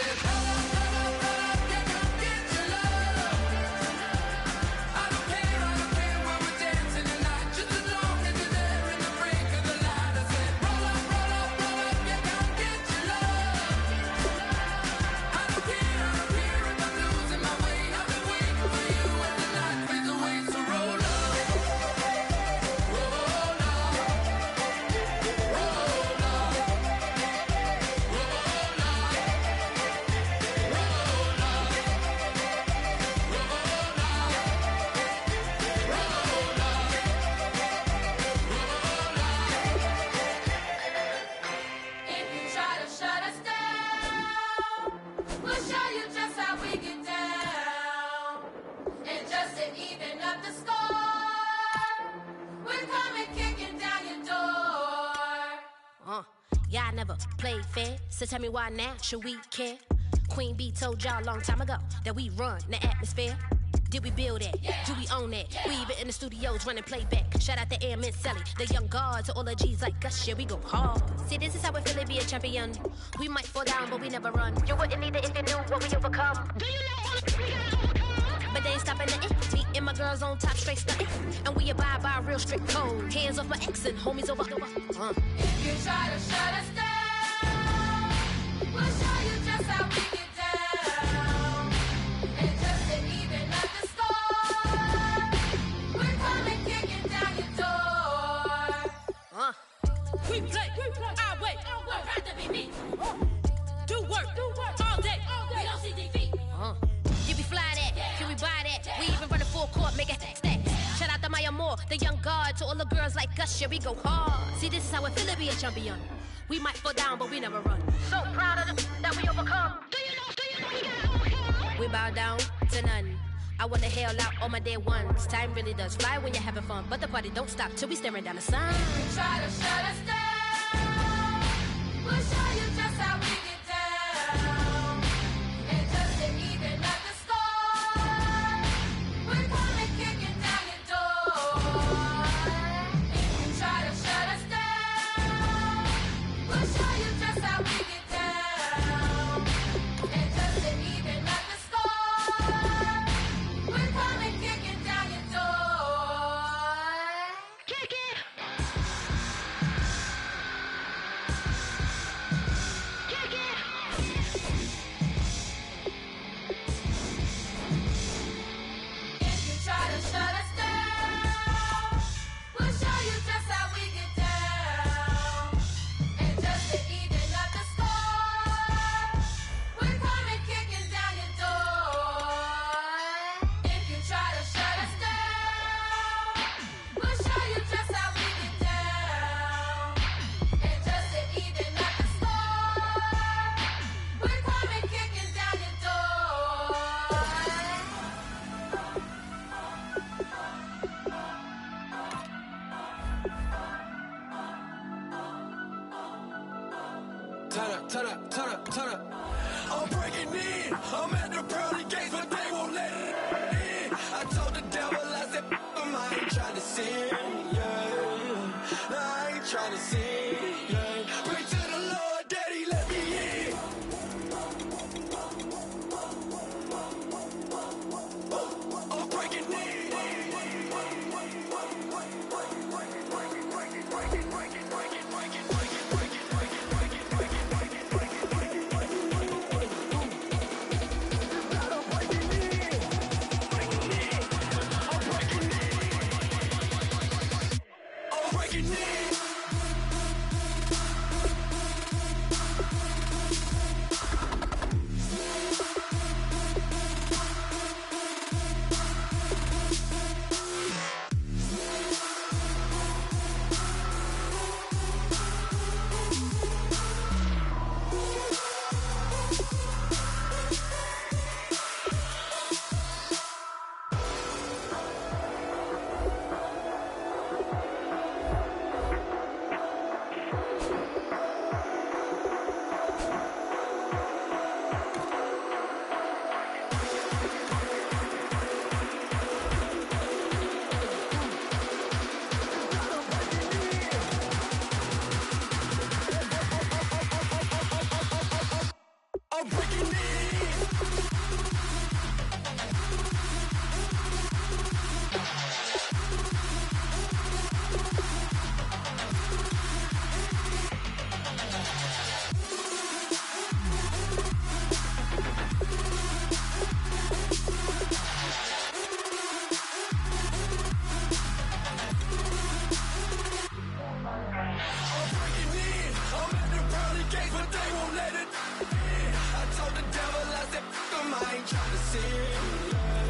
said, roll up, roll up, roll up, yeah, come get your love. I don't care when we're dancing tonight, just as long as you're there in the break of the light. I said, roll up, roll up, roll up, yeah, come get your love. I don't care if I'm losing my way. I've been waiting for you as the night fades away. So roll up, roll up, roll up, roll up, roll If you try to shut us down, we'll show you just how we get down. And just to even up the score, we're coming kicking down your door. Y'all never played fair, so tell me why now should we care? Queen Bee told y'all a long time ago that we run the atmosphere. Did we build it? Yeah. Do we own it? Yeah. We even in the studios running playback. Shout out to Am and Sally, the young guards, to all the G's like us. Yeah, we go hard. See, this is how it feel to be a champion. We might fall down, but we never run. You wouldn't need it if you knew what we overcome. Do you know all we gotta overcome? But they ain't stopping nothing. Me and my girls on top, straight stunting. And we abide by a real strict code. Hands off my ex and homies over. If you try to shut us down, we'll show you just how we get down. And just to even up the score, we're coming kicking down your door. We play, our way. We're proud to be me. Do work, all day. We don't see defeat. You be fly that, can we buy that? We even run a full court, make it stack. Shout out to Maya Moore, the young guard, to all the girls like us, yeah, we go hard. See, this is how it feel to be a champion. We might fall down, but we never run. So proud of them that we overcome. Do you know we gotta overcome? We bow down to none. I wanna hail out all my day ones. Time really does fly when you're having fun, but the party don't stop till we staring down the sun. If you try to shut us down, we'll show you just how we get down. And just to even up the score, we're coming kicking down your door. If you try to shut us down, we'll show you just how we get down. And just to even up the score, we're coming kicking down your door. Kick it! Kick it! If you try to shut us down, we'll show you just how we get down. And just to even up the score, we're coming kicking down your door. If you try to shut us down, we'll show you just how we get down. And just to even up the score, we're coming kicking down your door. turn up, turn up, turn up. I'm breaking in. I'm at the pearly gates, but they won't let it in. I told the devil, I said, I ain't trying to sin, yeah. No, I ain't trying to sin, yeah. Pray to the Lord, Daddy, let me in. I'm breaking in. ain't trying to sin, yeah.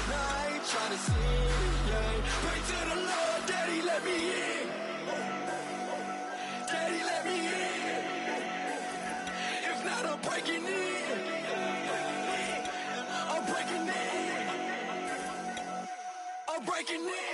No, I ain't trying to sin, yeah. Pray to the Lord, Daddy, let me in. Daddy, let me in. If not, I'm breaking in. I'm breaking in. I'm breaking in.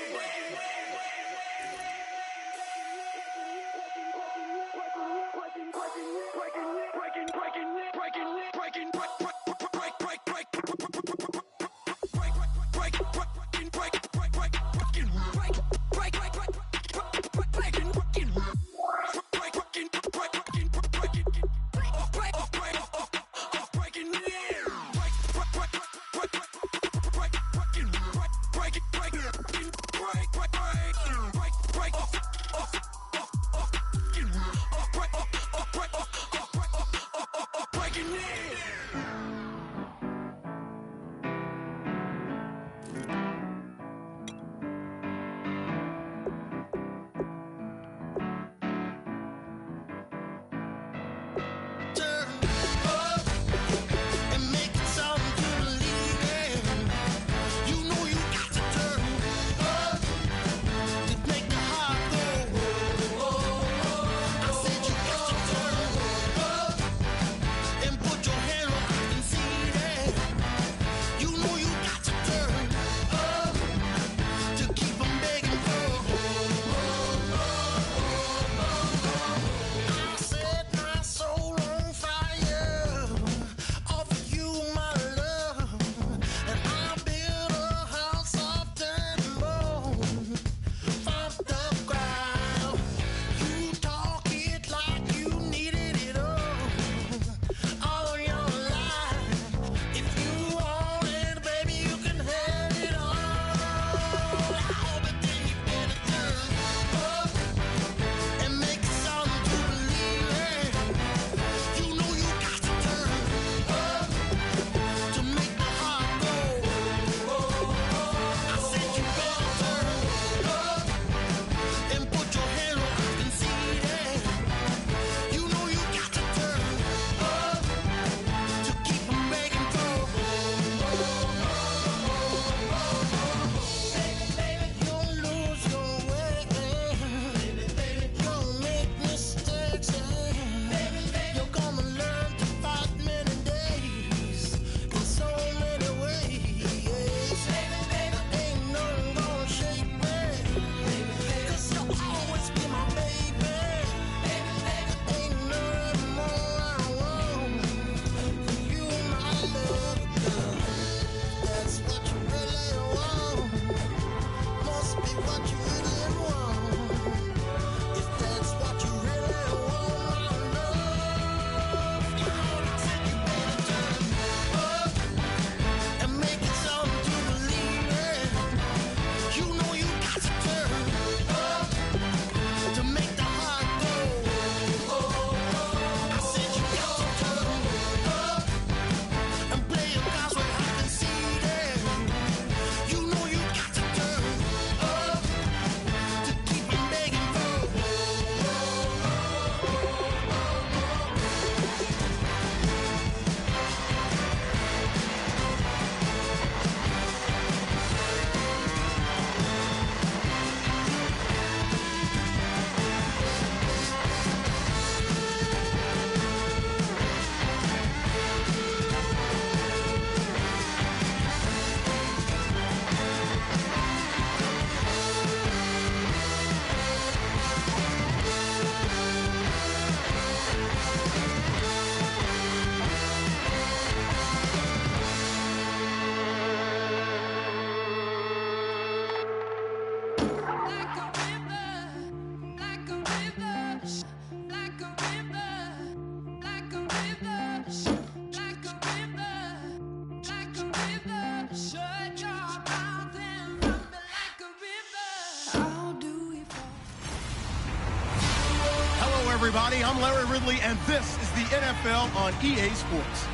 everybody. I'm Larry Ridley, and this is the NFL on EA Sports.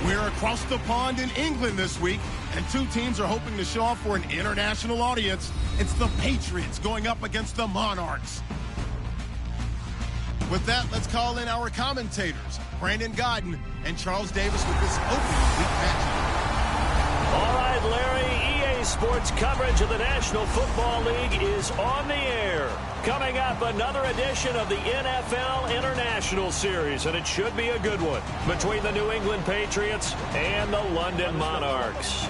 We're across the pond in England this week, and two teams are hoping to show off for an international audience. It's the Patriots going up against the Monarchs. With that, let's call in our commentators, Brandon Godden and Charles Davis, with this opening week matchup. All right, Larry, EA Sports coverage of the National Football League is on the air. Coming up, another edition of the NFL International Series, and it should be a good one, between the New England Patriots and the London Monarchs.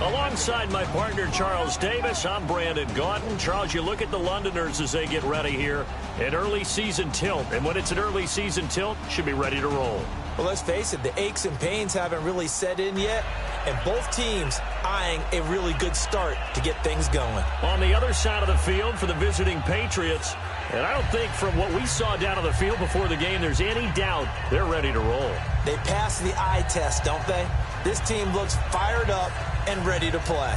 Alongside my partner, Charles Davis, I'm Brandon Gaudin. Charles, you look at the Londoners as they get ready here. An early season tilt, and when it's an early season tilt, should be ready to roll. Well, let's face it, the aches and pains haven't really set in yet, and both teams eyeing a really good start to get things going. On the other side of the field for the visiting Patriots, and I don't think from what we saw down on the field before the game there's any doubt they're ready to roll. They pass the eye test, don't they? This team looks fired up and ready to play.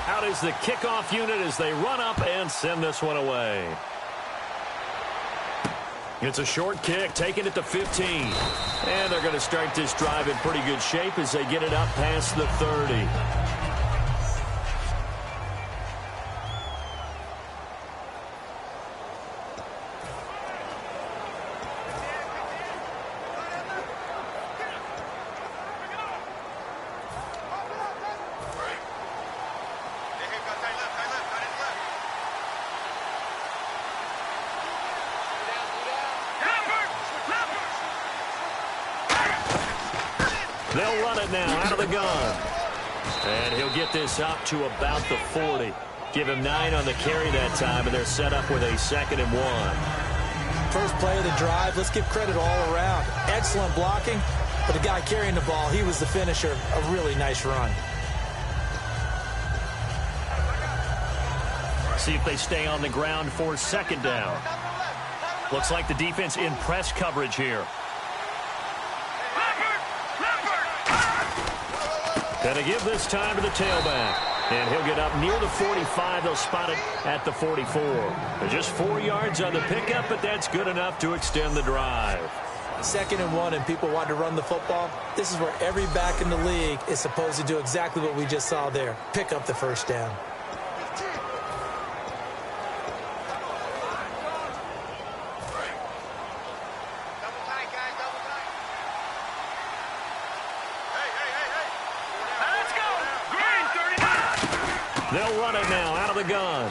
Out is the kickoff unit as they run up and send this one away. It's a short kick, taking it to 15. And they're going to start this drive in pretty good shape as they get it up past the 30. They'll run it now out of the gun. And he'll get this up to about the 40. Give him 9 on the carry that time, and they're set up with a 2nd and 1. First play of the drive, let's give credit all around. Excellent blocking, but the guy carrying the ball, he was the finisher. A really nice run. See if they stay on the ground for 2nd down. Looks like the defense in press coverage here. And they give this time to the tailback. And he'll get up near the 45. They'll spot it at the 44. They're just 4 yards on the pickup, but that's good enough to extend the drive. 2nd and 1, and people want to run the football. This is where every back in the league is supposed to do exactly what we just saw there. Pick up the first down. They'll run it now out of the gun.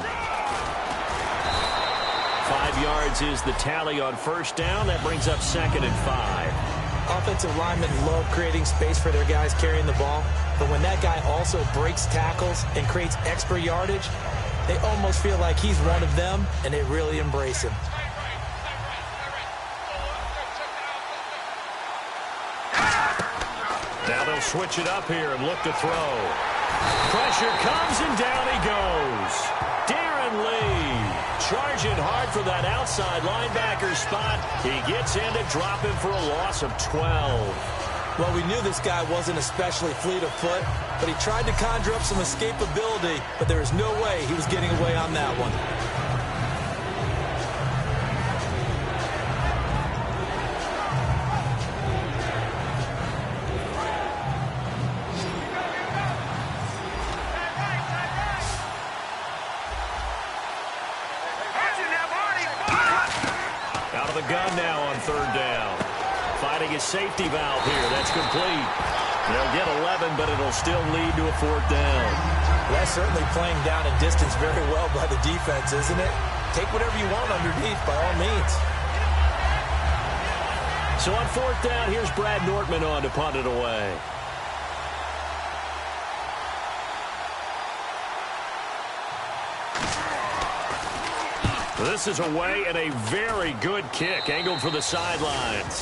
5 yards is the tally on 1st down. That brings up 2nd and 5. Offensive linemen love creating space for their guys carrying the ball, but when that guy also breaks tackles and creates extra yardage, they almost feel like he's one of them, and they really embrace him. Now they'll switch it up here and look to throw. Pressure comes, and down he goes. Darren Lee charging hard for that outside linebacker spot. He gets in to drop him for a loss of 12. Well, we knew this guy wasn't especially fleet of foot, but he tried to conjure up some escapability, but there is no way he was getting away on that one. The gun now on 3rd down. Fighting his safety valve here. That's complete. They'll get 11, but it'll still lead to a 4th down. That's certainly playing down and distance very well by the defense, isn't it? Take whatever you want underneath by all means. So on 4th down, here's Brad Nortman on to punt it away. This is away and a very good kick, angled for the sidelines.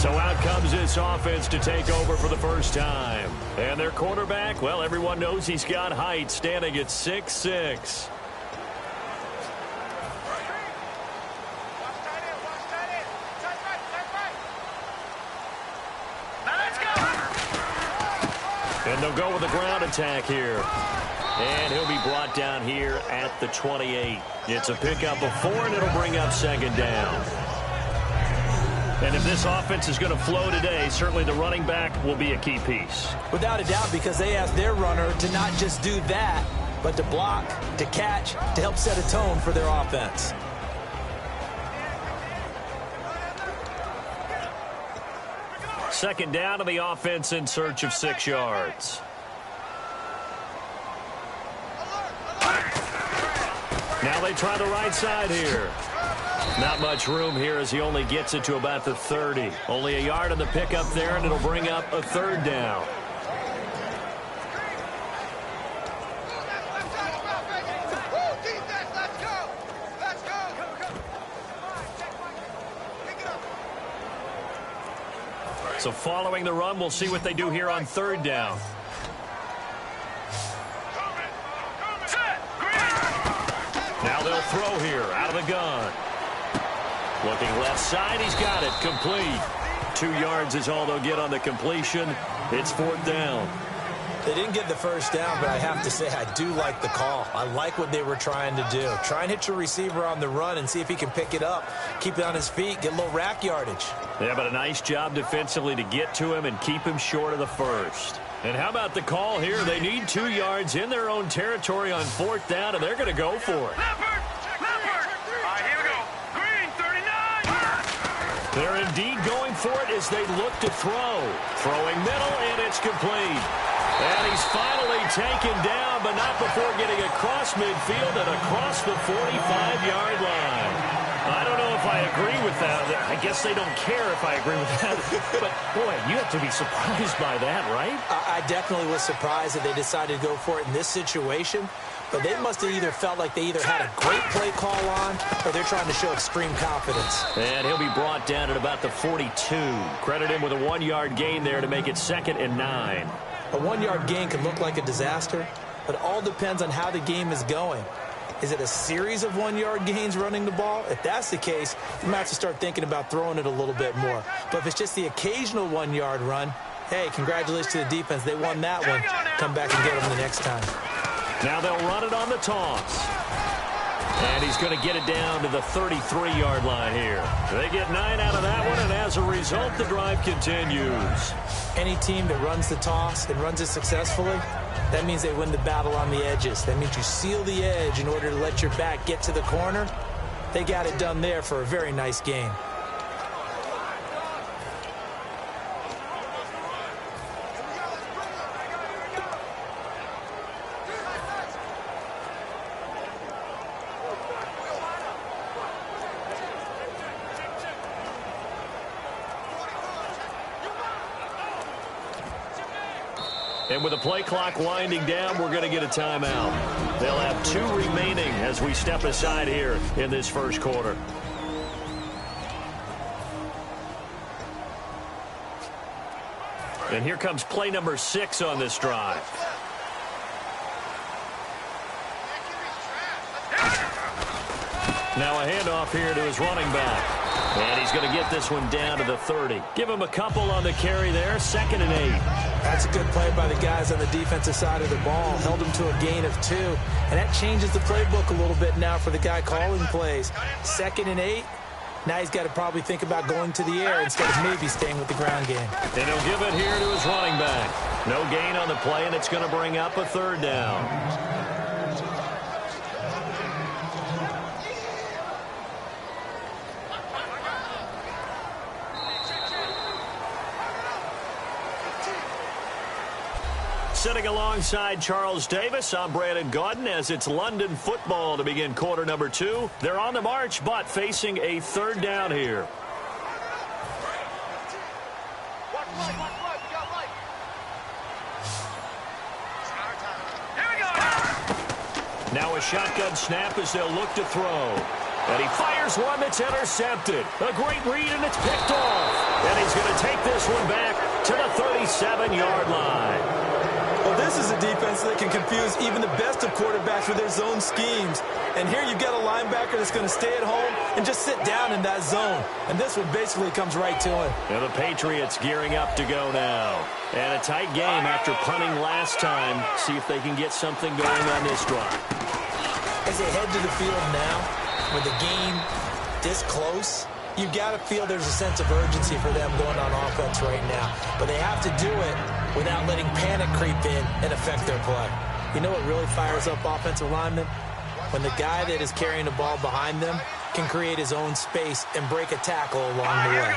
So out comes this offense to take over for the first time. And their quarterback, well, everyone knows he's got height, standing at 6'6". And they'll go with a ground attack here. And he'll be brought down here at the 28. It's a pickup of 4, and it'll bring up second down. And if this offense is going to flow today, certainly the running back will be a key piece. Without a doubt, because they asked their runner to not just do that, but to block, to catch, to help set a tone for their offense. Second down to the offense in search of 6 yards. Now they try the right side here. Not much room here as he only gets it to about the 30. Only a yard on the pickup there, and it'll bring up a third down. So following the run, we'll see what they do here on third down. Now they'll throw here out of the gun. Looking left side, he's got it. Complete. 2 yards is all they'll get on the completion. It's fourth down. They didn't get the first down, but I have to say I do like the call. I like what they were trying to do. Try and hit your receiver on the run and see if he can pick it up, keep it on his feet, get a little rack yardage. Yeah, but a nice job defensively to get to him and keep him short of the first. And how about the call here? They need 2 yards in their own territory on fourth down, and they're going to go for it. Here we go. Green, 39. They're indeed going for it as they look to throw. Throwing middle, and it's complete. And he's finally taken down, but not before getting across midfield and across the 45-yard line. I don't know if I agree with that. I guess they don't care if I agree with that. But, boy, you have to be surprised by that, right? I definitely was surprised that they decided to go for it in this situation. But they must have either felt like they either had a great play call on or they're trying to show extreme confidence. And he'll be brought down at about the 42. Credit him with a 1-yard gain there to make it 2nd and 9. A 1-yard gain can look like a disaster, but it all depends on how the game is going. Is it a series of 1-yard gains running the ball? If that's the case, you might have to start thinking about throwing it a little bit more. But if it's just the occasional 1-yard run, hey, congratulations to the defense. They won that one. Come back and get them the next time. Now they'll run it on the toss. And he's going to get it down to the 33-yard line here. They get 9 out of that one, and as a result, the drive continues. Any team that runs the toss and runs it successfully, that means they win the battle on the edges. That means you seal the edge in order to let your back get to the corner. They got it done there for a very nice game. And with the play clock winding down, we're going to get a timeout. They'll have 2 remaining as we step aside here in this first quarter. And here comes play number 6 on this drive. Now a handoff here to his running back. And he's going to get this one down to the 30. Give him a couple on the carry there, 2nd and 8. That's a good play by the guys on the defensive side of the ball. Held him to a gain of 2. And that changes the playbook a little bit now for the guy calling plays. 2nd and 8. Now he's got to probably think about going to the air instead of maybe staying with the ground game. And he'll give it here to his running back. No gain on the play, and it's going to bring up a 3rd down. Sitting alongside Charles Davis, I'm Brandon Gaudin as it's London football to begin quarter number 2. They're on the march, but facing a 3rd down here. Now a shotgun snap as they'll look to throw. And he fires one that's intercepted. A great read, and it's picked off. And he's going to take this one back to the 37-yard line. Well, this is a defense that can confuse even the best of quarterbacks with their zone schemes. And here you've got a linebacker that's going to stay at home and just sit down in that zone. And this one basically comes right to him. And the Patriots gearing up to go now. And a tight game after punting last time. See if they can get something going on this drive. As they head to the field now, with the game this close, you've got to feel there's a sense of urgency for them going on offense right now. But they have to do it without letting panic creep in and affect their play. You know what really fires up offensive linemen? When the guy that is carrying the ball behind them can create his own space and break a tackle along the way.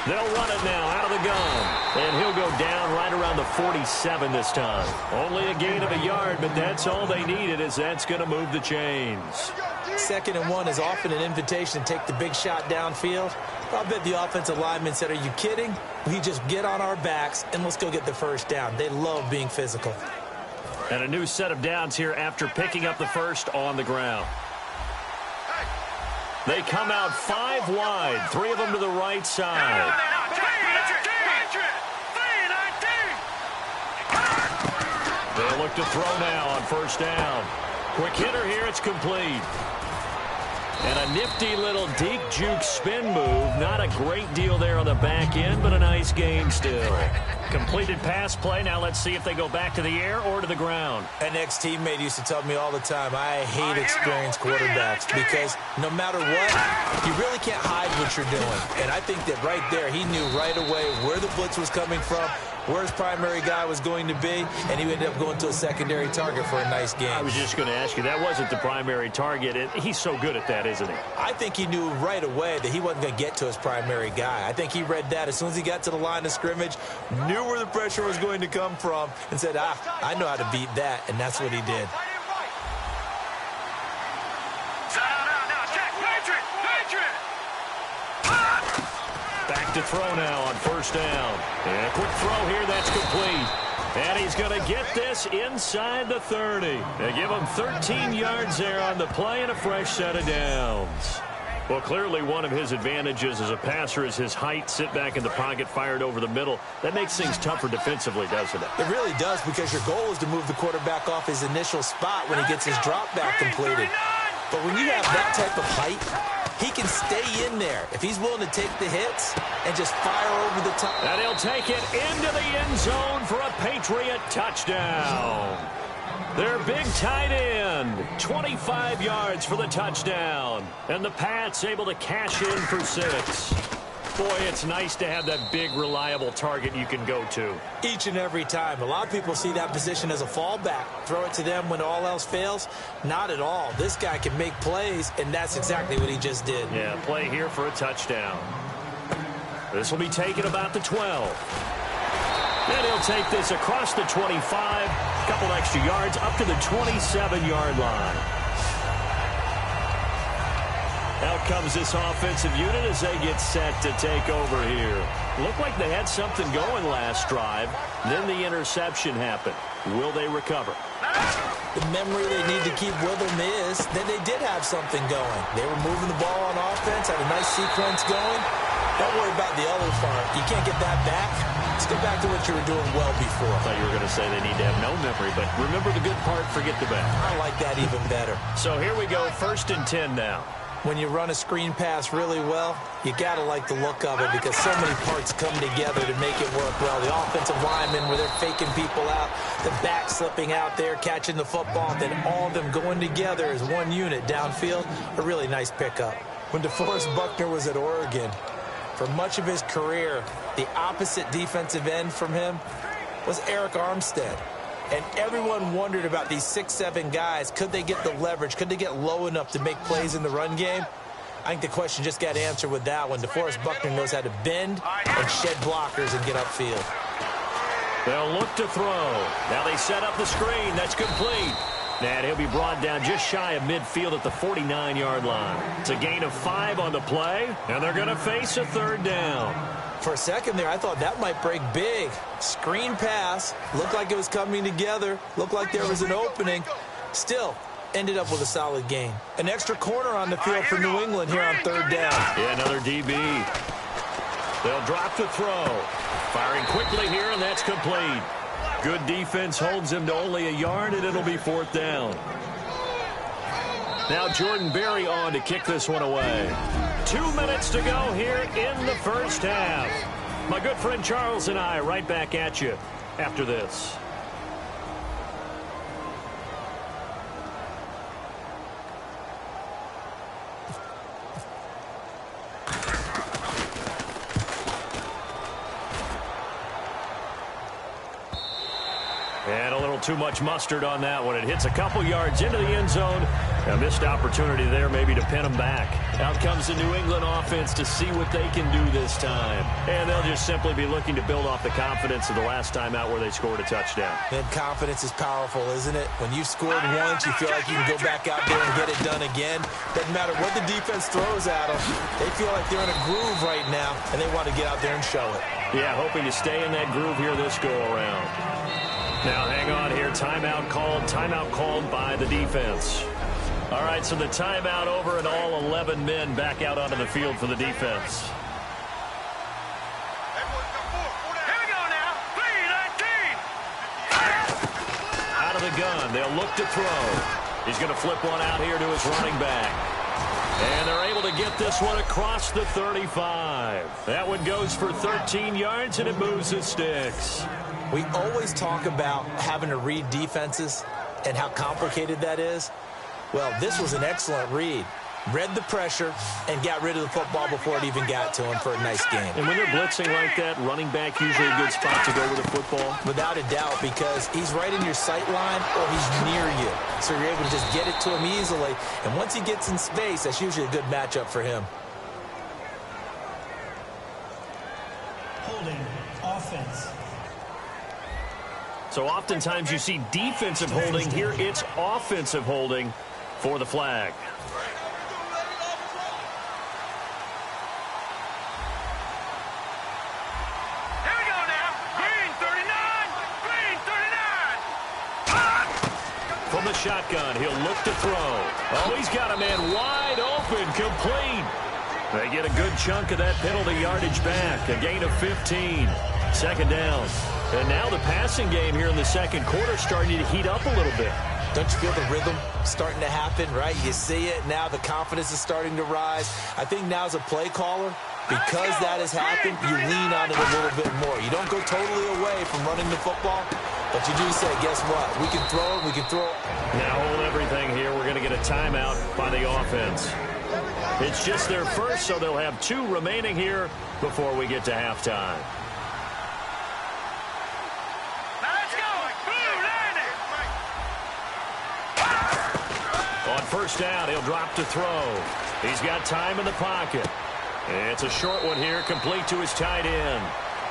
They'll run it now out of the gun. And he'll go down right around the 47 this time. Only a gain of a yard, but that's all they needed, as that's going to move the chains. 2nd and 1 is often an invitation to take the big shot downfield. I bet the offensive lineman said, are you kidding? We just get on our backs and let's go get the first down. They love being physical. And a new set of downs here after picking up the first on the ground. They come out 5 wide, 3 of them to the right side. They'll look to throw now on first down. Quick hitter here, it's complete. And a nifty little deep juke spin move. Not a great deal there on the back end, but a nice gain still. Completed pass play. Now let's see if they go back to the air or to the ground. An ex-teammate used to tell me all the time, I hate experienced quarterbacks because no matter what, you really can't hide what you're doing. And I think that right there, he knew right away where the blitz was coming from, where his primary guy was going to be, and he ended up going to a secondary target for a nice game. I was just going to ask you, that wasn't the primary target. He's so good at that, isn't he? I think he knew right away that he wasn't going to get to his primary guy. I think he read that as soon as he got to the line of scrimmage, knew where the pressure was going to come from, and said, I know how to beat that, and that's what he did. Back to throw now on first down. And a quick throw here, that's complete. And he's going to get this inside the 30. They give him 13 yards there on the play and a fresh set of downs. Well, clearly one of his advantages as a passer is his height. Sit back in the pocket, fired over the middle. That makes things tougher defensively, doesn't it? It really does, because your goal is to move the quarterback off his initial spot when he gets his drop back completed. But when you have that type of height, he can stay in there if he's willing to take the hits and just fire over the top. And he'll take it into the end zone for a Patriot touchdown. Their big tight end, 25 yards for the touchdown. And the Pats able to cash in for 6. Boy, it's nice to have that big, reliable target you can go to. Each and every time. A lot of people see that position as a fallback. Throw it to them when all else fails. Not at all. This guy can make plays, and that's exactly what he just did. Yeah, play here for a touchdown. This will be taken about the 12. Then he'll take this across the 25. A couple extra yards up to the 27-yard line. Out comes this offensive unit as they get set to take over here. Looked like they had something going last drive. Then the interception happened. Will they recover? The memory they need to keep with them is that they did have something going. They were moving the ball on offense, had a nice sequence going. Don't worry about the other part. You can't get that back. Let's get back to what you were doing well before. I thought you were going to say they need to have no memory, but remember the good part, forget the bad. I like that even better. So here we go, 1st and 10 now. When you run a screen pass really well, you got to like the look of it because so many parts come together to make it work well. The offensive linemen where they're faking people out, the back slipping out there, catching the football, then all of them going together as one unit downfield, a really nice pickup. When DeForest Buckner was at Oregon, for much of his career, the opposite defensive end from him was Eric Armstead. And everyone wondered about these 6'7" guys. Could they get the leverage? Could they get low enough to make plays in the run game? I think the question just got answered with that one. DeForest Buckner knows how to bend and shed blockers and get upfield. They'll look to throw. Now they set up the screen. That's complete. And he'll be brought down just shy of midfield at the 49-yard line. It's a gain of 5 on the play, and they're going to face a 3rd down. For a second there, I thought that might break big. Screen pass. Looked like it was coming together. Looked like there was an opening. Still, ended up with a solid gain. An extra corner on the field for New England here on 3rd down. Yeah, another DB. They'll drop to throw. Firing quickly here, and that's complete. Good defense holds him to only a yard, and it'll be 4th down. Now Jordan Berry on to kick this one away. 2 minutes to go here in the first half. My good friend Charles and I right back at you after this. And a little too much mustard on that one. It hits a couple yards into the end zone. A missed opportunity there maybe to pin them back. Out comes the New England offense to see what they can do this time. And they'll just simply be looking to build off the confidence of the last time out where they scored a touchdown. And confidence is powerful, isn't it? When you've scored once, you feel like you can go back out there and get it done again. Doesn't matter what the defense throws at them. They feel like they're in a groove right now, and they want to get out there and show it. Yeah, hoping to stay in that groove here this go-around. Now, hang on here. Timeout called by the defense. All right, so the timeout over and all 11 men back out onto the field for the defense. Here we go now. 3-19. Out of the gun. They'll look to throw. He's going to flip one out here to his running back. And they're able to get this one across the 35. That one goes for 13 yards, and it moves the sticks. We always talk about having to read defenses and how complicated that is. Well, this was an excellent read. Read the pressure and got rid of the football before it even got to him for a nice game. And when they're blitzing like that, running back usually a good spot to go with the football? Without a doubt, because he's right in your sight line or he's near you. So you're able to just get it to him easily. And once he gets in space, that's usually a good matchup for him. Holding offense. So oftentimes you see defensive holding. Here it's offensive holding for the flag. Here we go now. Green 39. Green 39. From the shotgun, he'll look to throw. Oh, he's got a man wide open, complete. They get a good chunk of that penalty yardage back. A gain of 15. 2nd down. And now the passing game here in the second quarter starting to heat up a little bit. Don't you feel the rhythm starting to happen, right? You see it. Now the confidence is starting to rise. I think now as a play caller, because that has happened, you lean on it a little bit more. You don't go totally away from running the football, but you do say, guess what? We can throw it. We can throw it. Now hold everything here. We're going to get a timeout by the offense. It's just their first, so they'll have 2 remaining here before we get to halftime. On first down, he'll drop to throw. He's got time in the pocket. It's a short one here, complete to his tight end.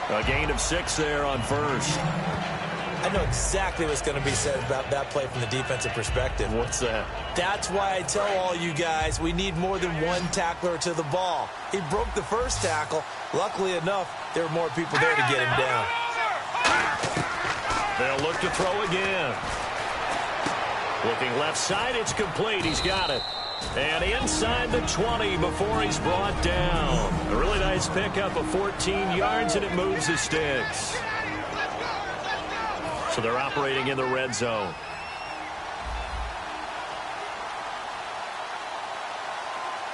A gain of 6 there on first. I know exactly what's going to be said about that play from the defensive perspective. What's that? That's why I tell all you guys we need more than one tackler to the ball. He broke the first tackle. Luckily enough, there were more people there to get him down. They'll look to throw again. Looking left side, it's complete. He's got it. And inside the 20 before he's brought down. A really nice pickup of 14 yards, and it moves the sticks. So they're operating in the red zone.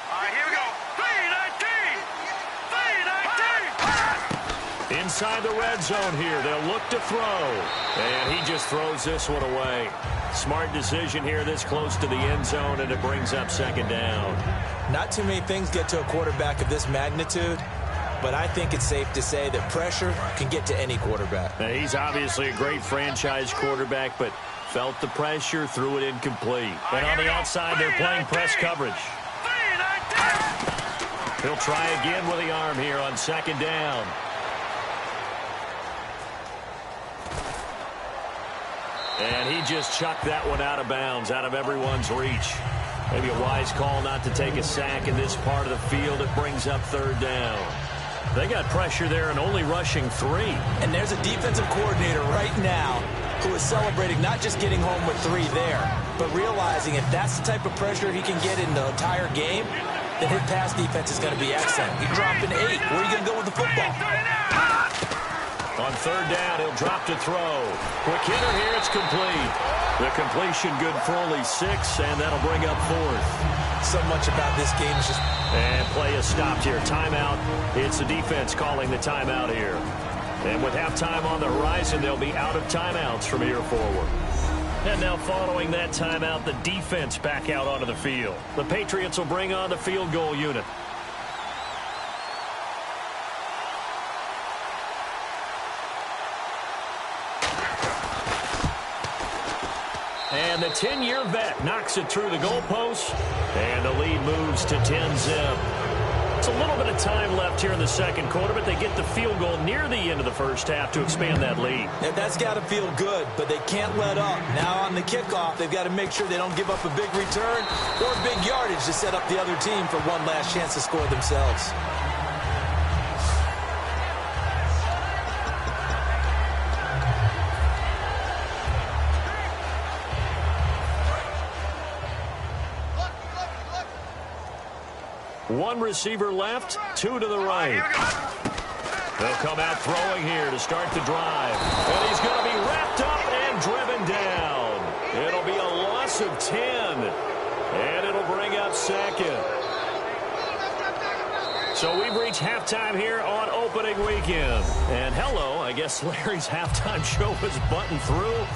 All right, here we go. 3-19. 3-19. Inside the red zone here. They'll look to throw. And he just throws this one away. Smart decision here this close to the end zone, and it brings up 2nd down. Not too many things get to a quarterback of this magnitude, but I think it's safe to say that pressure can get to any quarterback. Now, he's obviously a great franchise quarterback, but felt the pressure, threw it incomplete. And on the outside, they're playing press coverage. He'll try again with the arm here on 2nd down. And he just chucked that one out of bounds, out of everyone's reach. Maybe a wise call not to take a sack in this part of the field. It brings up 3rd down. They got pressure there and only rushing 3. And there's a defensive coordinator right now who is celebrating not just getting home with 3 there, but realizing if that's the type of pressure he can get in the entire game, then his pass defense is going to be excellent. You're dropping 8. Where are you going to go with the football? On third down, he'll drop to throw. Quick hitter here, it's complete. The completion good for only 6, and that'll bring up 4th. So much about this game is just... And play is stopped here. Timeout. It's the defense calling the timeout here. And with halftime on the horizon, they'll be out of timeouts from here forward. And now following that timeout, the defense back out onto the field. The Patriots will bring on the field goal unit. And the 10-year vet knocks it through the goalpost, and the lead moves to 10-zip. It's a little bit of time left here in the second quarter, but they get the field goal near the end of the first half to expand that lead. And that's got to feel good, but they can't let up. Now on the kickoff, they've got to make sure they don't give up a big return or big yardage to set up the other team for one last chance to score themselves. One receiver left, 2 to the right. They'll come out throwing here to start the drive. And he's going to be wrapped up and driven down. It'll be a loss of 10. And it'll bring up 2nd. So we've reached halftime here on opening weekend. And hello, I guess Larry's halftime show was buttoned through.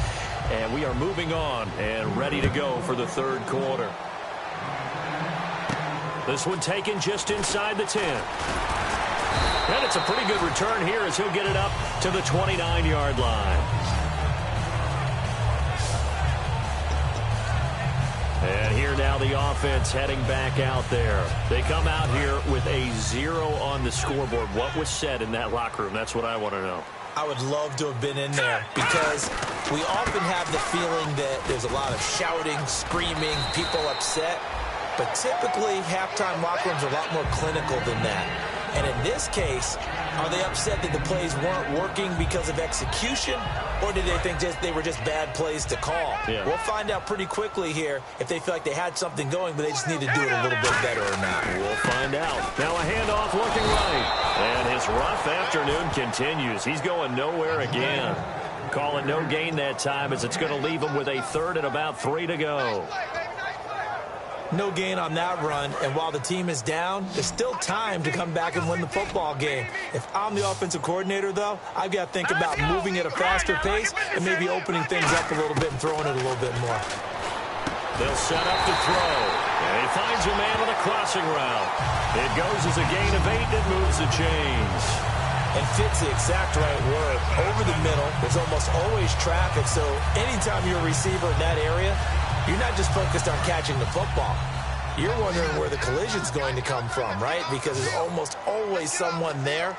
And we are moving on and ready to go for the third quarter. This one taken just inside the 10. And it's a pretty good return here as he'll get it up to the 29-yard line. And here now the offense heading back out there. They come out here with a 0 on the scoreboard. What was said in that locker room? That's what I want to know. I would love to have been in there because we often have the feeling that there's a lot of shouting, screaming, people upset. But typically, halftime locker rooms are a lot more clinical than that. And in this case, are they upset that the plays weren't working because of execution? Or did they think they were just bad plays to call? Yeah. We'll find out pretty quickly here if they feel like they had something going, but they just need to do it a little bit better or not. We'll find out. Now a handoff looking right. And his rough afternoon continues. He's going nowhere again. Call it no gain that time as it's going to leave him with a 3rd and about 3 to go. No gain on that run, and while the team is down, there's still time to come back and win the football game. If I'm the offensive coordinator, though, I've got to think about moving at a faster pace and maybe opening things up a little bit and throwing it a little bit more. They'll set up to throw, and he finds a man on a crossing route. It goes as a gain of 8 that moves the chains. And fits the exact right word. Over the middle, there's almost always traffic, so anytime you're a receiver in that area, you're not just focused on catching the football. You're wondering where the collision's going to come from, right? Because there's almost always someone there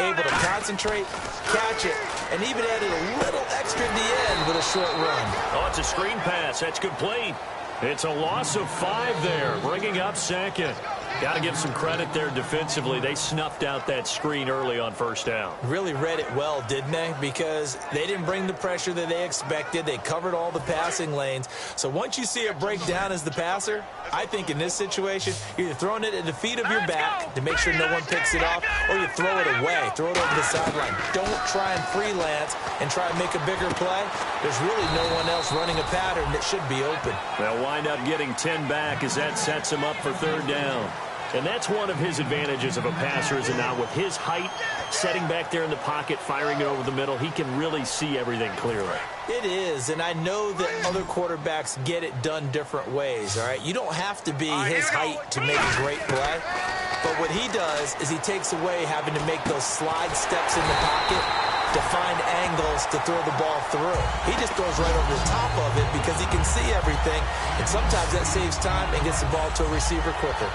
able to concentrate, catch it, and even added a little extra at the end with a short run. Oh, it's a screen pass. That's complete. It's a loss of 5 there, bringing up 2nd. Got to give some credit there defensively. They snuffed out that screen early on first down. Really read it well, didn't they? Because they didn't bring the pressure that they expected. They covered all the passing lanes. So once you see it break down as the passer, I think in this situation, you're either throwing it at the feet of your back to make sure no one picks it off, or you throw it away, throw it over the sideline. Don't try and freelance and try and make a bigger play. There's really no one else running a pattern that should be open. They'll wind up getting 10 back as that sets him up for 3rd down. And that's one of his advantages of a passer, is that now with his height, setting back there in the pocket, firing it over the middle, he can really see everything clearly. It is, and I know that other quarterbacks get it done different ways, all right? You don't have to be his height to make a great play. But what he does is he takes away having to make those slide steps in the pocket to find angles to throw the ball through. He just throws right over the top of it because he can see everything, and sometimes that saves time and gets the ball to a receiver quicker.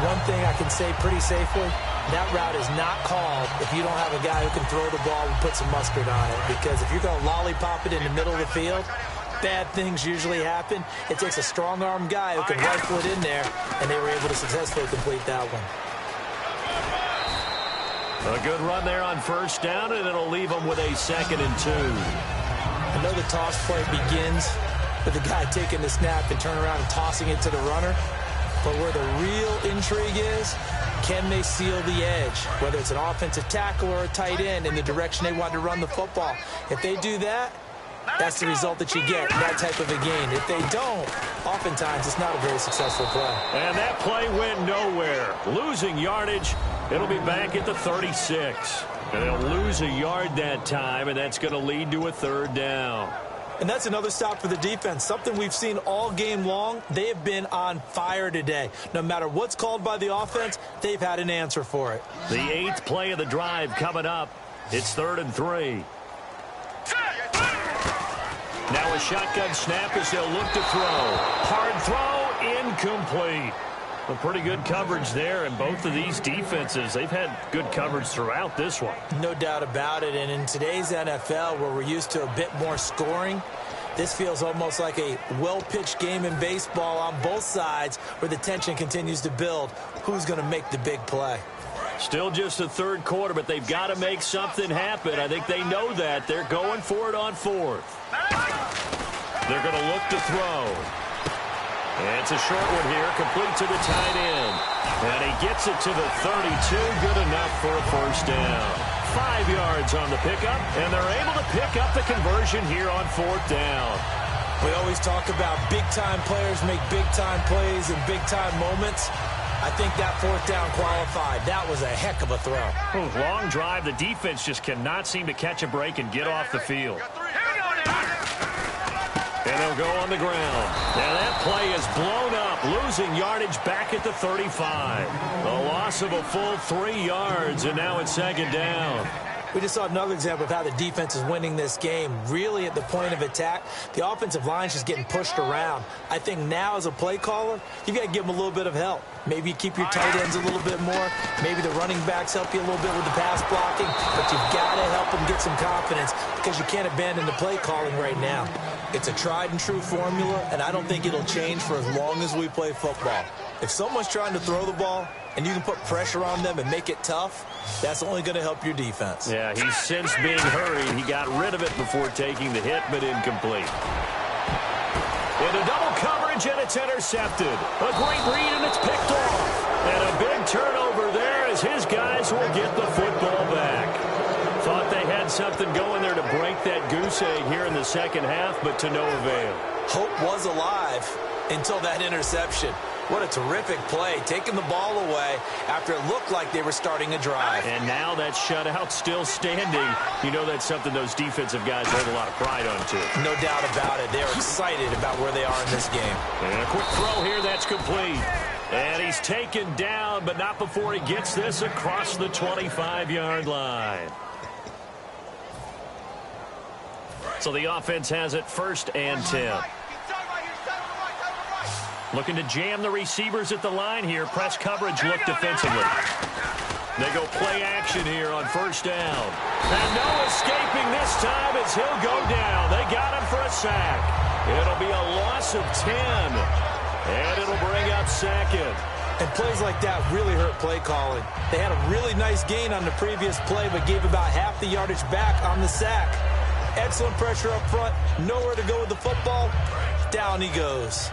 One thing I can say pretty safely, that route is not called if you don't have a guy who can throw the ball and put some mustard on it. Because if you're going to lollipop it in the middle of the field, bad things usually happen. It takes a strong-armed guy who can rifle it in there, and they were able to successfully complete that one. A good run there on first down, and it'll leave them with a 2nd and 2. I know the toss play begins with the guy taking the snap and turning around and tossing it to the runner. But where the real intrigue is, can they seal the edge? Whether it's an offensive tackle or a tight end in the direction they want to run the football. If they do that, that's the result that you get, that type of a gain. If they don't, oftentimes it's not a very successful play. And that play went nowhere. Losing yardage, it'll be back at the 36. And they'll lose a yard that time, and that's going to lead to a third down. And that's another stop for the defense. Something we've seen all game long. They have been on fire today. No matter what's called by the offense, they've had an answer for it. The 8th play of the drive coming up. It's 3rd and 3. Now a shotgun snap as they'll look to throw. Hard throw, incomplete. Well, pretty good coverage there, and both of these defenses, they've had good coverage throughout this one. No doubt about it, and in today's NFL, where we're used to a bit more scoring, this feels almost like a well-pitched game in baseball on both sides where the tension continues to build. Who's going to make the big play? Still just the 3rd quarter, but they've got to make something happen. I think they know that. They're going for it on 4th. They're going to look to throw. And it's a short one here, complete to the tight end. And he gets it to the 32, good enough for a first down. 5 yards on the pickup, and they're able to pick up the conversion here on 4th down. We always talk about big-time players make big-time plays in big-time moments. I think that 4th down qualified. That was a heck of a throw. Long drive. The defense just cannot seem to catch a break and get off the field. And they'll go on the ground. Now that play is blown up, losing yardage back at the 35. A loss of a full 3 yards, and now it's 2nd down. We just saw another example of how the defense is winning this game. Really at the point of attack, the offensive line's just getting pushed around. I think now as a play caller, you've got to give them a little bit of help. Maybe you keep your tight ends a little bit more. Maybe the running backs help you a little bit with the pass blocking. But you've got to help them get some confidence because you can't abandon the play calling right now. It's a tried and true formula, and I don't think it'll change for as long as we play football. If someone's trying to throw the ball and you can put pressure on them and make it tough, that's only going to help your defense. Yeah, he's since being hurried. He got rid of it before taking the hit, but incomplete. Into double coverage, and it's intercepted. A great read, and it's picked off. And a big turnover there as his guys will get the football back. Thought they had something going there to break that goose egg here in the 2nd half, but to no avail. Hope was alive until that interception. What a terrific play, taking the ball away after it looked like they were starting a drive. And now that shutout still standing. You know that's something those defensive guys hold a lot of pride on, too. No doubt about it. They're excited about where they are in this game. And a quick throw here, that's complete. And he's taken down, but not before he gets this across the 25-yard line. So the offense has it 1st and 10. Looking to jam the receivers at the line here. Press coverage look defensively. They go play action here on 1st down. And no escaping this time as he'll go down. They got him for a sack. It'll be a loss of 10. And it'll bring up 2nd. And plays like that really hurt play calling. They had a really nice gain on the previous play, but gave about half the yardage back on the sack. Excellent pressure up front. Nowhere to go with the football. Down he goes.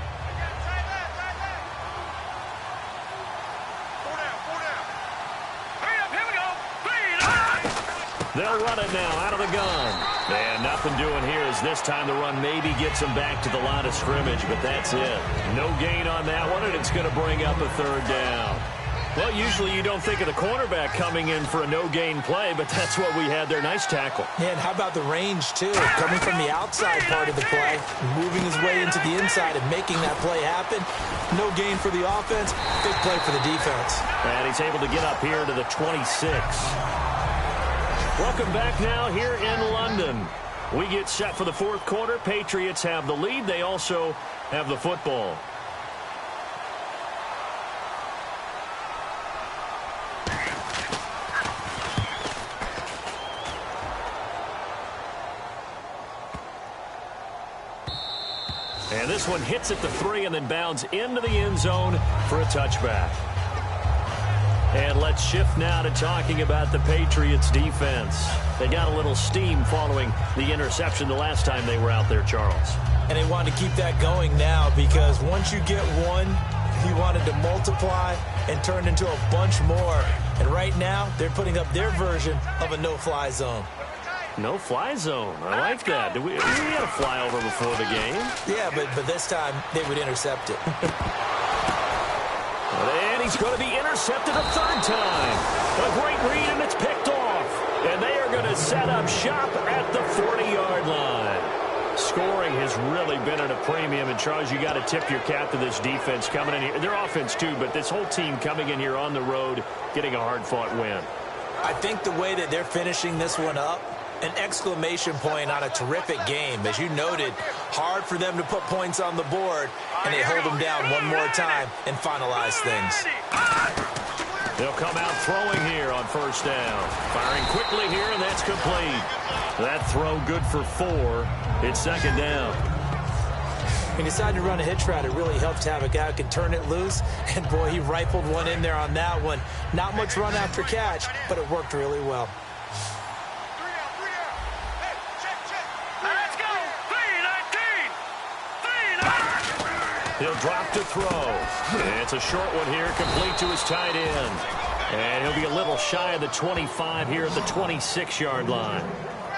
They'll run it now out of the gun. And nothing doing here as this time the run maybe gets them back to the line of scrimmage, but that's it. No gain on that one, and it's going to bring up a 3rd down. Well, usually you don't think of the cornerback coming in for a no-gain play, but that's what we had there. Nice tackle. And how about the range, too? Coming from the outside part of the play, moving his way into the inside and making that play happen. No gain for the offense, big play for the defense. And he's able to get up here to the 26. Welcome back now here in London. We get set for the 4th quarter. Patriots have the lead. They also have the football. And this one hits at the 3 and then bounds into the end zone for a touchback. And let's shift now to talking about the Patriots defense. They got a little steam following the interception the last time they were out there, Charles. And they want to keep that going now because once you get one, He wanted to multiply and turn into a bunch more. And right now, they're putting up their version of a no-fly zone. No-fly zone. I like that. We had a flyover before the game. Yeah, but this time they would intercept it. And he's going to be intercepted a third time. A great read, and it's picked off. And they are going to set up shop at the 40-yard line. Scoring has really been at a premium. And, Charles, you got to tip your cap to this defense coming in here. Their offense, too, but this whole team coming in here on the road, getting a hard-fought win. I think the way that they're finishing this one up, an exclamation point on a terrific game. As you noted, hard for them to put points on the board, and they hold them down one more time and finalize things. They'll come out throwing here on first down. Firing quickly here, and that's complete. That throw good for 4. It's second down. He decided to run a hitch route. It really helps to have a guy who can turn it loose. And, boy, he rifled one in there on that one. Not much run after catch, but it worked really well. He'll drop to throw. And it's a short one here, complete to his tight end. And he'll be a little shy of the 25 here at the 26-yard line.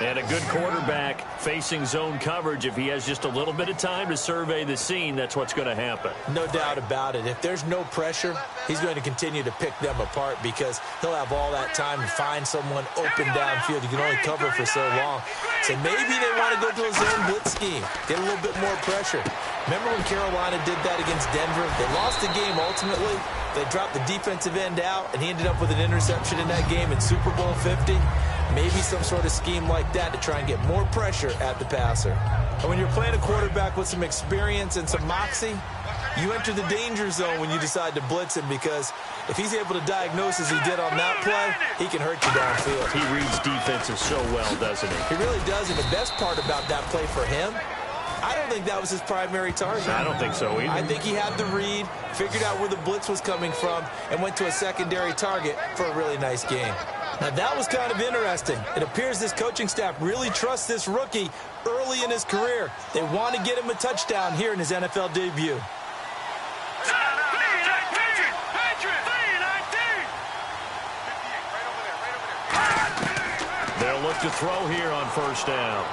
And a good quarterback facing zone coverage. If he has just a little bit of time to survey the scene, that's what's going to happen. No doubt about it. If there's no pressure, he's going to continue to pick them apart because he'll have all that time to find someone open downfield. You can only cover for so long. So maybe they want to go to a zone blitz scheme, get a little bit more pressure. Remember when Carolina did that against Denver? They lost the game ultimately. They dropped the defensive end out, and he ended up with an interception in that game in Super Bowl 50. Maybe some sort of scheme like that to try and get more pressure at the passer. And when you're playing a quarterback with some experience and some moxie, you enter the danger zone when you decide to blitz him because if he's able to diagnose as he did on that play, he can hurt you downfield. He reads defenses so well, doesn't he? He really does, and the best part about that play for him, I don't think that was his primary target. I don't think so either. I think he had the read, figured out where the blitz was coming from, and went to a secondary target for a really nice game. Now, that was kind of interesting. It appears this coaching staff really trusts this rookie early in his career. They want to get him a touchdown here in his NFL debut. They'll look to throw here on first down.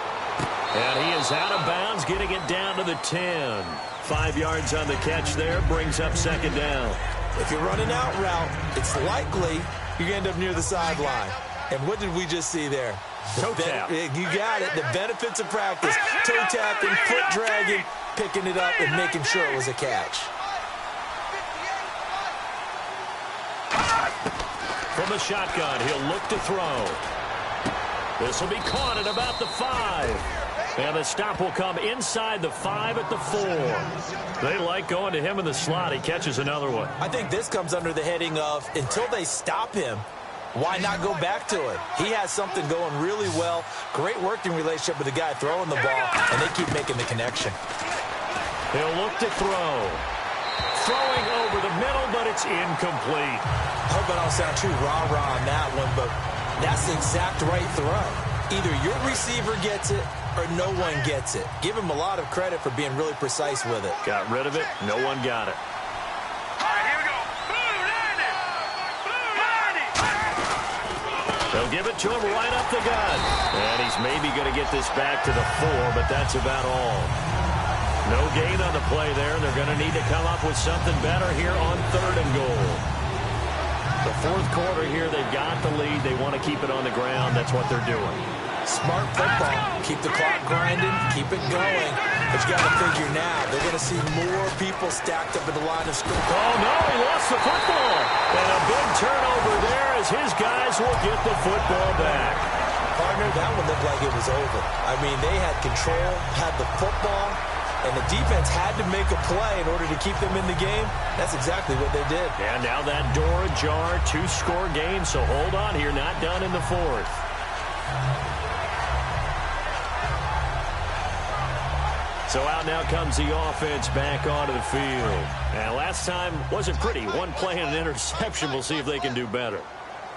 And he is out of bounds, getting it down to the 10. 5 yards on the catch there, brings up second down. If you're running out route, it's likely you're going to end up near the sideline. And what did we just see there? Toe tap. You got it. The benefits of practice. Toe tapping, foot dragging, picking it up, and making sure it was a catch. From the shotgun, he'll look to throw. This will be caught at about the 5. And the stop will come inside the 5 at the 4. They like going to him in the slot. He catches another one. I think this comes under the heading of until they stop him, why not go back to it? He has something going really well. Great working relationship with the guy throwing the ball, and they keep making the connection. He'll look to throw. Throwing over the middle, but it's incomplete. I hope I don't sound too rah-rah on that one, but that's the exact right throw. Either your receiver gets it or no one gets it. Give him a lot of credit for being really precise with it. Got rid of it. No one got it. All right, here we go. Blue 90. They'll give it to him right up the gut. And he's maybe going to get this back to the 4, but that's about all. No gain on the play there, and they're going to need to come up with something better here on 3rd and goal. The 4th quarter here, they've got the lead. They want to keep it on the ground. That's what they're doing. Smart football. Keep the clock grinding. Keep it going. But you got to figure now, they're going to see more people stacked up at the line of scrimmage. Oh, no, he lost the football. And a big turnover there as his guys will get the football back. Partner, that one looked like it was over. I mean, they had control, had the football, and the defense had to make a play in order to keep them in the game. That's exactly what they did. And now that door ajar, 2-score game, so hold on here, not done in the 4th. So out now comes the offense back onto the field. And last time wasn't pretty. One play and an interception. We'll see if they can do better.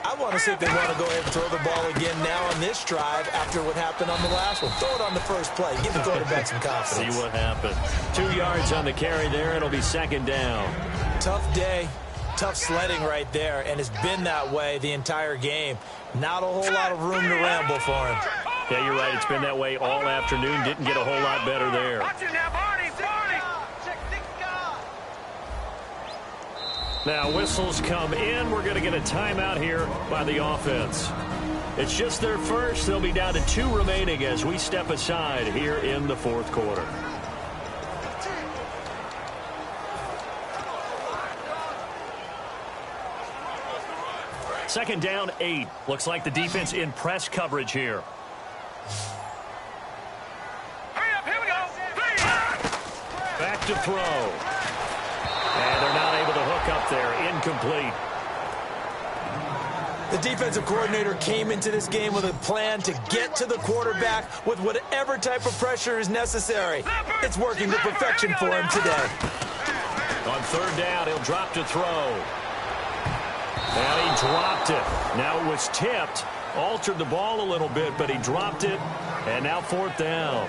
I want to see if they want to go ahead and throw the ball again now on this drive after what happened on the last one. Throw it on the first play. Give the quarterback some confidence. See what happens. 2 yards on the carry there. It'll be second down. Tough day. Tough sledding right there, and it's been that way the entire game. Not a whole lot of room to ramble for him. Yeah, you're right. It's been that way all afternoon. Didn't get a whole lot better there. Now, whistles come in. We're going to get a timeout here by the offense. It's just their first. They'll be down to 2 remaining as we step aside here in the fourth quarter. Second down, 8. Looks like the defense in press coverage here. Hurry up, here we go. Back to throw. And they're not able to hook up there. Incomplete. The defensive coordinator came into this game with a plan to get to the quarterback with whatever type of pressure is necessary. It's working to perfection for him today. On third down, he'll drop to throw. And he dropped it. Now it was tipped. Altered the ball a little bit, but he dropped it. And now fourth down.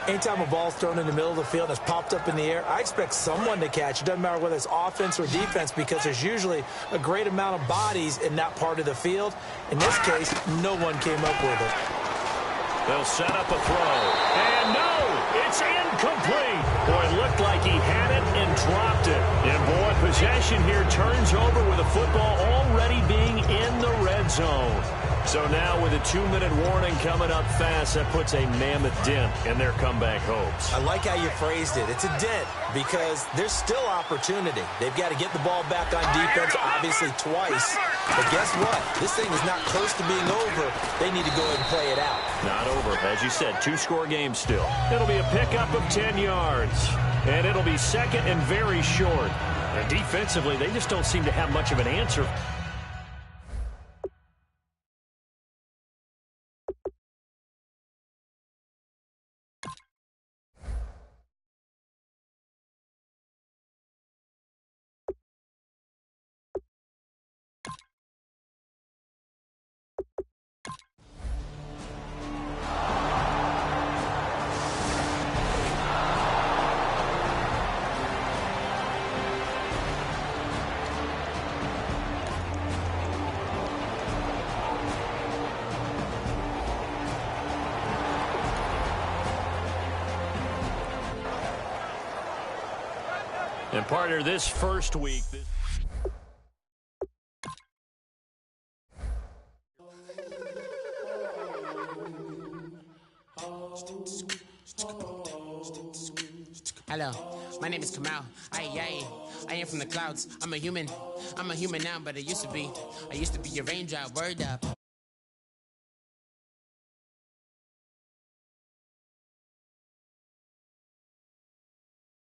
Anytime a ball's thrown in the middle of the field and it's popped up in the air, I expect someone to catch. It doesn't matter whether it's offense or defense because there's usually a great amount of bodies in that part of the field. In this case, no one came up with it. They'll set up a throw. And no, it's incomplete. Boy, it looked like he had it and dropped it. And boy, possession here turns over with the football already being in the red zone. So now with a 2-minute warning coming up fast, that puts a mammoth dent in their comeback hopes. I like how you phrased it. It's a dent because there's still opportunity. They've got to get the ball back on defense, obviously twice. But guess what? This thing is not close to being over. They need to go ahead and play it out. Not over. As you said, 2-score game still. It'll be a pickup of 10 yards. And it'll be second and very short. And defensively, they just don't seem to have much of an answer. And partner, this first week... Hello, my name is Kamal. I am from the clouds. I'm a human now, but I used to be a raindrop. Word up.